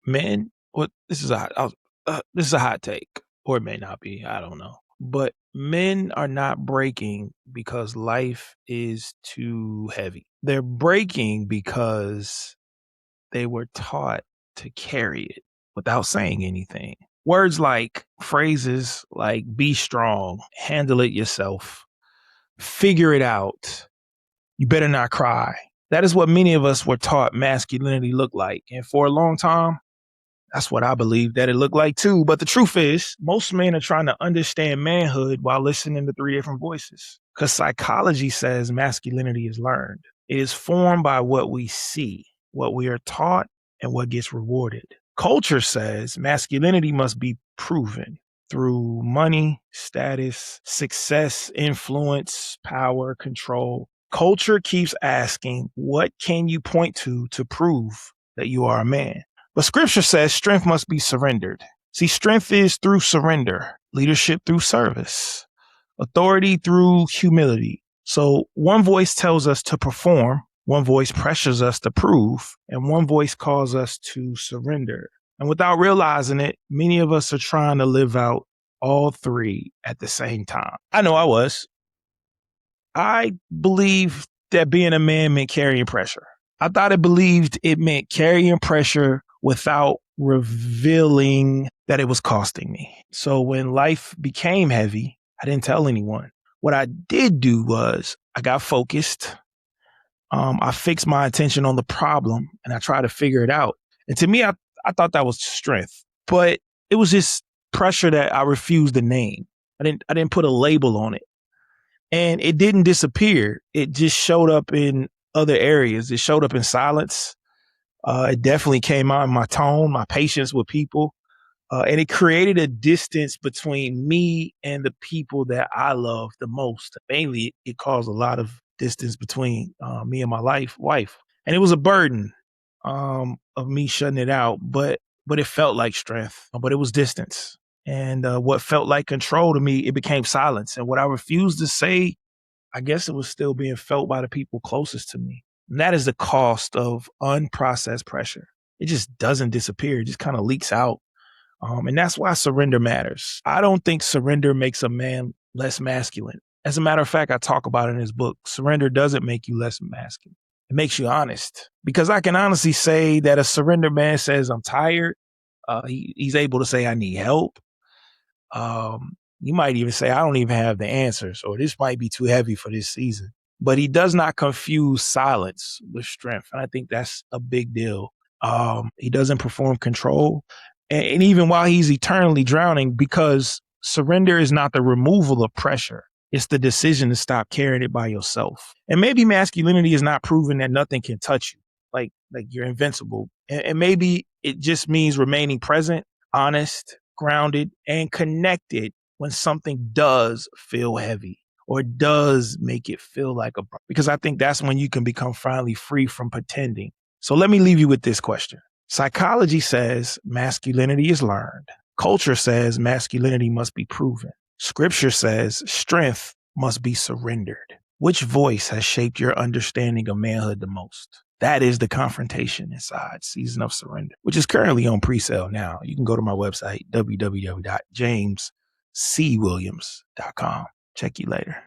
Men, what this is a hot take, or it may not be. I don't know. But men are not breaking because life is too heavy. They're breaking because they were taught to carry it without saying anything. Words like phrases like be strong, handle it yourself, figure it out, you better not cry. That is what many of us were taught masculinity looked like. And for a long time, that's what I believe that it looked like too. But the truth is, most men are trying to understand manhood while listening to three different voices. Because psychology says masculinity is learned. It is formed by what we see, what we are taught, and what gets rewarded. Culture says masculinity must be proven through money, status, success, influence, power, control. Culture keeps asking, what can you point to prove that you are a man? But scripture says strength must be surrendered. See, strength is through surrender, leadership through service, authority through humility. So one voice tells us to perform, one voice pressures us to prove, and one voice calls us to surrender. And without realizing it, many of us are trying to live out all three at the same time. I know I was. I believed that being a man meant carrying pressure. I thought it believed it meant carrying pressure without revealing that it was costing me. So when life became heavy, I didn't tell anyone. What I did do was I got focused. I fixed my attention on the problem and I tried to figure it out. And to me, I thought that was strength, but it was just pressure that I refused to name. I didn't put a label on it. And it didn't disappear. It just showed up in other areas. It showed up in silence. It definitely came out in my tone, my patience with people. And it created a distance between me and the people that I love the most. Mainly, it caused a lot of distance between me and my wife. And it was a burden of me shutting it out, but it felt like strength, but it was distance. And what felt like control to me, it became silence. And what I refused to say, I guess it was still being felt by the people closest to me. And that is the cost of unprocessed pressure. It just doesn't disappear. It just kind of leaks out. And that's why surrender matters. I don't think surrender makes a man less masculine. As a matter of fact, I talk about it in this book. Surrender doesn't make you less masculine. It makes you honest. Because I can honestly say that a surrender man says, I'm tired. He's able to say, I need help. You might even say, I don't even have the answers, or this might be too heavy for this season. But he does not confuse silence with strength. And I think that's a big deal. He doesn't perform control. And even while he's eternally drowning, because surrender is not the removal of pressure. It's the decision to stop carrying it by yourself. And maybe masculinity is not proving that nothing can touch you, like you're invincible. And maybe it just means remaining present, honest, grounded, and connected when something does feel heavy or does make it feel like because I think that's when you can become finally free from pretending. So let me leave you with this question. Psychology says masculinity is learned. Culture says masculinity must be proven. Scripture says strength must be surrendered. Which voice has shaped your understanding of manhood the most? That is the confrontation inside Season of Surrender, which is currently on pre-sale now. You can go to my website, www.jamescwilliams.com. Check you later.